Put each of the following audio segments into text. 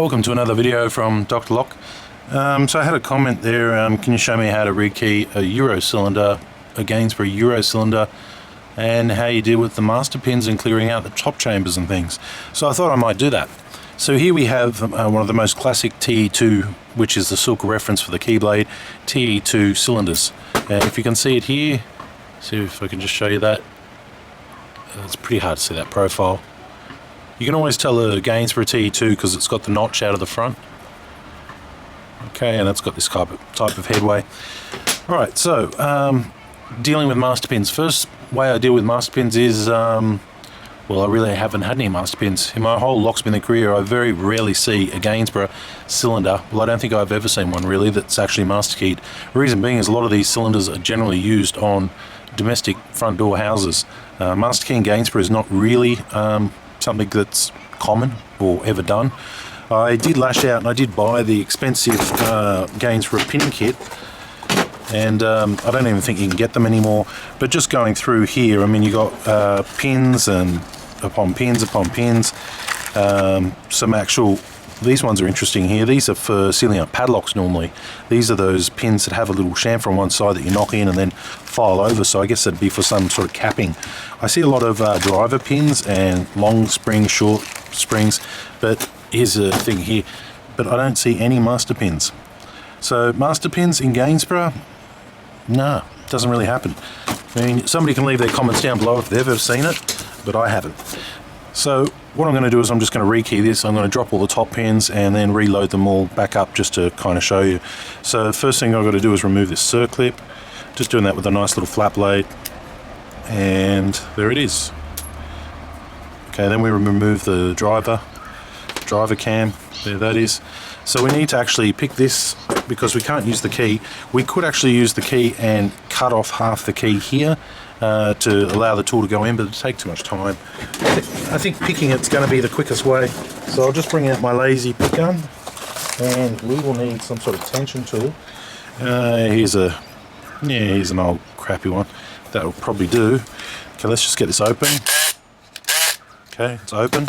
Welcome to another video from Dr. Lock. So I had a comment there, can you show me how to rekey a Euro cylinder, a Gainsborough Euro cylinder, and how you deal with the master pins and clearing out the top chambers and things. So I thought I might do that. So here we have one of the most classic TE2, which is the Silk reference for the Keyblade, TE2 cylinders. And if you can see it here, see if I can just show you that. It's pretty hard to see that profile. You can always tell a Gainsborough TE2 because it's got the notch out of the front. Okay, and it's got this type of headway. Alright, so dealing with master pins. First way I deal with master pins is, well, I really haven't had any master pins. In my whole locksmithing career, I very rarely see a Gainsborough cylinder. Well, I don't think I've ever seen one really that's actually master keyed. The reason being is a lot of these cylinders are generally used on domestic front door houses. Master keying Gainsborough is not really something that's common or ever done. I did lash out and I did buy the expensive Gainsborough pin kit, and I don't even think you can get them anymore. But just going through here, I mean, you got pins and upon pins upon pins. Some actual, these ones are interesting here. These are for sealing up padlocks normally. These are those pins that have a little chamfer on one side that you knock in and then file over, so I guess that'd be for some sort of capping. I see a lot of driver pins and long springs, short springs, but here's the thing here, but I don't see any master pins. So master pins in Gainsborough, no, doesn't really happen. I mean, somebody can leave their comments down below if they've ever seen it, but I haven't. So what I'm going to do is I'm just going to rekey this. I'm going to drop all the top pins and then reload them all back up just to kind of show you. So the first thing I've got to do is remove this circlip. Just doing that with a nice little flat blade, and there it is. Okay, then we remove the driver cam. There that is. So we need to actually pick this because we can't use the key. We could actually use the key and cut off half the key here to allow the tool to go in, but it'd take too much time. I think picking it's going to be the quickest way. So I'll just bring out my lazy pick gun, and we will need some sort of tension tool. Here's an old crappy one. That'll probably do. Okay, let's just get this open. Okay, it's open.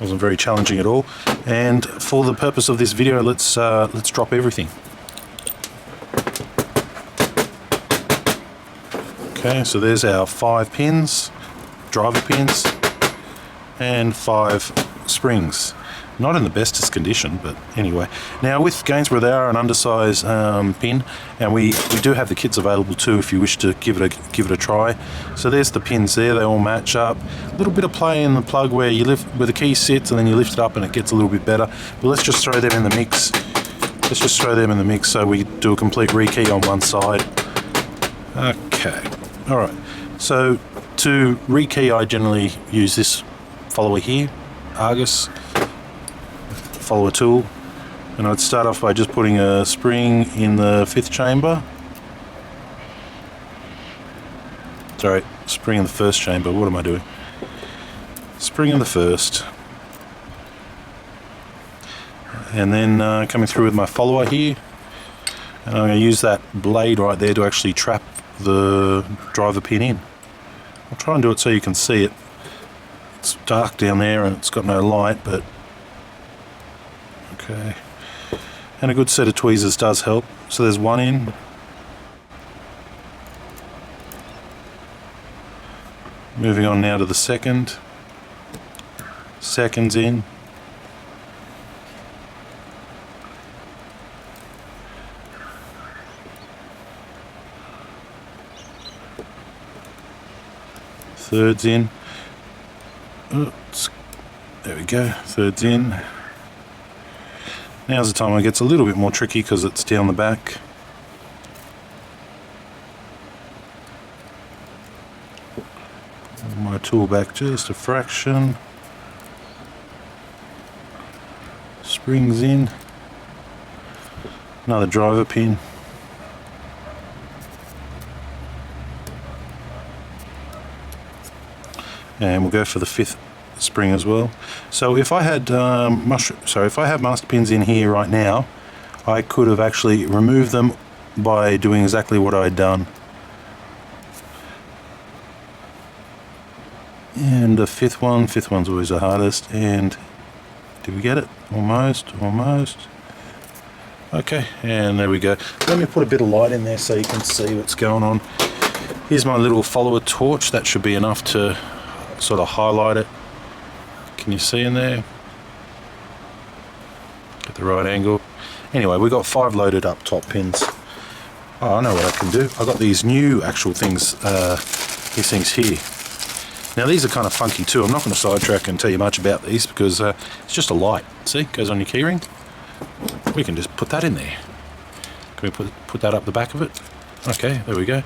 Wasn't very challenging at all. And for the purpose of this video, let's drop everything. Okay, so there's our 5 pins, driver pins, and 5 springs. Not in the bestest condition, but anyway. Now with Gainsborough, they are an undersized pin, and we do have the kits available too if you wish to give it a try. So there's the pins there, they all match up. A little bit of play in the plug where where the key sits and then you lift it up and it gets a little bit better. But let's just throw them in the mix. Let's just throw them in the mix so we do a complete rekey on one side. Okay, alright. So to rekey, I generally use this follower here, Argus follower tool, and I'd start off by just putting a spring in the 5th chamber. Sorry, spring in the 1st chamber. What am I doing? Spring in the 1st, and then coming through with my follower here, and I'm going to use that blade right there to actually trap the driver pin in. I'll try and do it so you can see it. It's dark down there and it's got no light, but okay. And a good set of tweezers does help. So there's one in. Moving on now to the second. Second's in. Third's in. Oops. There we go. Third's in. Now's the time when it gets a little bit more tricky because it's down the back. My tool back just a fraction. Springs in. Another driver pin. And we'll go for the 5th spring as well. So if I had if I have master pins in here right now, I could have actually removed them by doing exactly what I'd done. And the fifth one's always the hardest, and Did we get it? Almost. Okay, and there we go. Let me put a bit of light in there so you can see what's going on. Here's my little follower torch. That should be enough to sort of highlight it. Can you see in there? Get the right angle. Anyway, we've got 5 loaded up top pins. Oh, I know what I can do. I've got these new actual things, these things here. Now these are kind of funky too. I'm not going to sidetrack and tell you much about these because it's just a light. See, goes on your keyring. We can just put that in there. Can we put that up the back of it? Okay, there we go.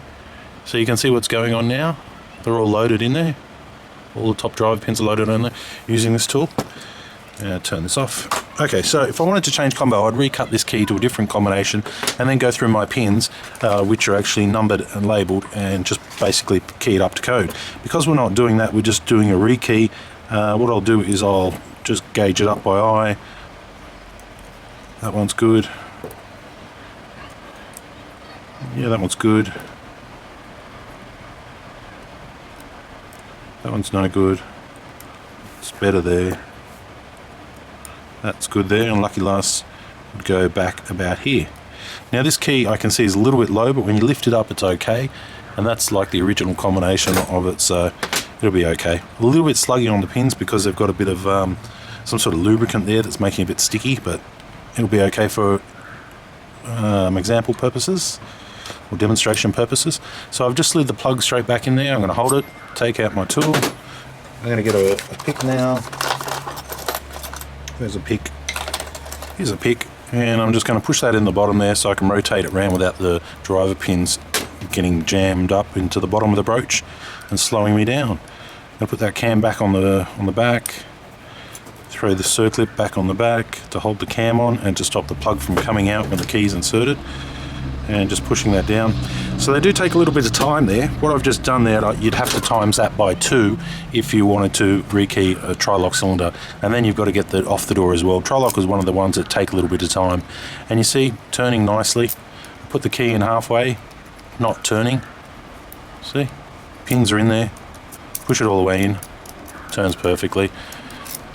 So you can see what's going on now. They're all loaded in there. All the top driver pins are loaded on there using this tool. Turn this off. Okay, so if I wanted to change combo, I'd recut this key to a different combination and then go through my pins, which are actually numbered and labelled, and just basically key it up to code. Because we're not doing that, we're just doing a rekey. What I'll do is I'll just gauge it up by eye. That one's good. Yeah, that one's good. That one's no good. It's better there. That's good there, and Lucky Last would go back about here. Now this key I can see is a little bit low, but when you lift it up it's okay, and that's like the original combination of it, so it'll be okay. A little bit sluggy on the pins because they've got a bit of some sort of lubricant there that's making it a bit sticky, but it'll be okay for example purposes or demonstration purposes. So I've just slid the plug straight back in there. I'm going to hold it, take out my tool. I'm going to get a pick now. There's a pick. Here's a pick, and I'm just going to push that in the bottom there so I can rotate it around without the driver pins getting jammed up into the bottom of the broach and slowing me down. I'm going to put that cam back on the back, throw the circlip back on the back to hold the cam on and to stop the plug from coming out when the key's inserted, and just pushing that down. So they do take a little bit of time there. What I've just done there, you'd have to times that by 2 if you wanted to rekey a tri-lock cylinder, and then you've got to get that off the door as well. Tri-lock is one of the ones that take a little bit of time, and you see, turning nicely. Put the key in halfway, not turning. See, pins are in there. Push it all the way in, turns perfectly.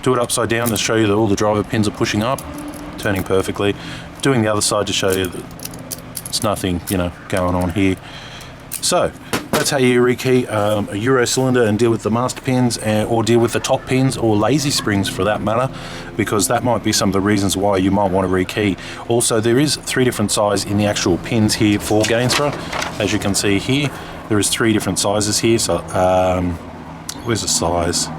Do it upside down to show you that all the driver pins are pushing up, turning perfectly. Doing the other side to show you that it's nothing, going on here. So that's how you rekey a Euro cylinder and deal with the master pins, or deal with the top pins, or lazy springs for that matter, because that might be some of the reasons why you might want to rekey. Also, there is 3 different sizes in the actual pins here for Gainsborough. As you can see here, there is 3 different sizes here. So where's the size?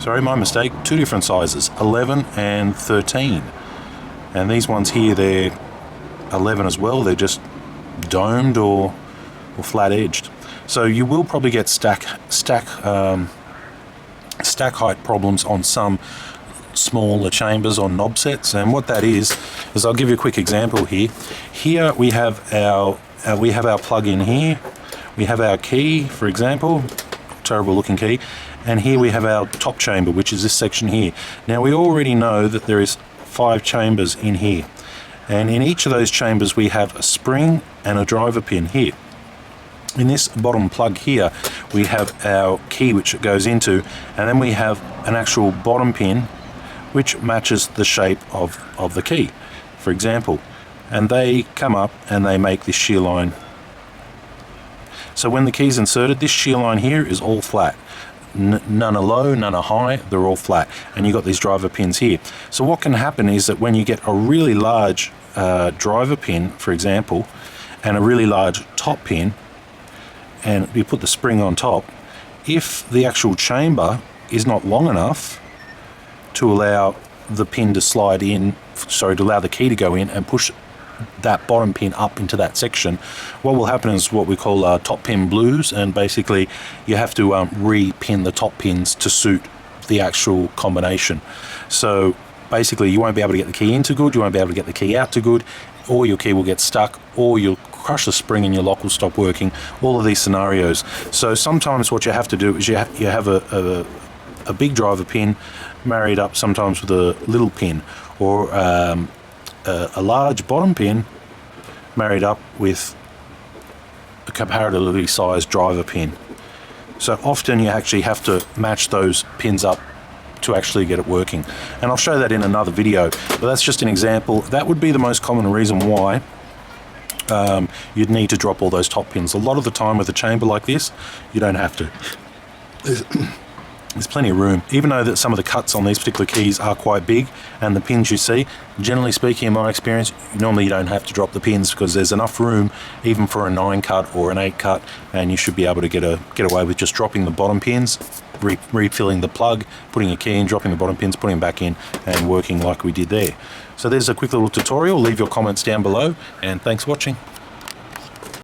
Sorry, my mistake. 2 different sizes, 11 and 13. And these ones here, they're 11 as well. They're just domed or flat edged. So you will probably get stack height problems on some smaller chambers or knob sets. And what that is I'll give you a quick example here. Here we have our plug in here. We have our key, for example, terrible looking key. And here we have our top chamber, which is this section here. Now we already know that there is 5 chambers in here. And in each of those chambers we have a spring and a driver pin here. In this bottom plug here we have our key which it goes into, and then we have an actual bottom pin which matches the shape of the key, for example. And they come up and they make this shear line. So when the key's inserted, this shear line here is all flat. None are low, none are high, they're all flat, and you've got these driver pins here. So what can happen is that when you get a really large driver pin, for example, and a really large top pin, and you put the spring on top, if the actual chamber is not long enough to allow the pin to slide in, to allow the key to go in and push that bottom pin up into that section, what will happen is what we call top pin blues, and basically you have to re-pin the top pins to suit the actual combination. So basically you won't be able to get the key in too good, you won't be able to get the key out too good, or your key will get stuck, or you'll crush the spring and your lock will stop working. All of these scenarios. So sometimes what you have to do is you have a big driver pin married up sometimes with a little pin, or a large bottom pin married up with a comparatively sized driver pin. So often you actually have to match those pins up to actually get it working. And I'll show that in another video, but that's just an example. That would be the most common reason why you'd need to drop all those top pins. A lot of the time with a chamber like this, you don't have to. There's plenty of room, even though that some of the cuts on these particular keys are quite big, and the pins you see, generally speaking in my experience, normally you don't have to drop the pins because there's enough room even for a 9 cut or an 8 cut, and you should be able to get away with just dropping the bottom pins, refilling the plug, putting a key in, dropping the bottom pins, putting them back in, and working like we did there. So there's a quick little tutorial. Leave your comments down below, and thanks for watching.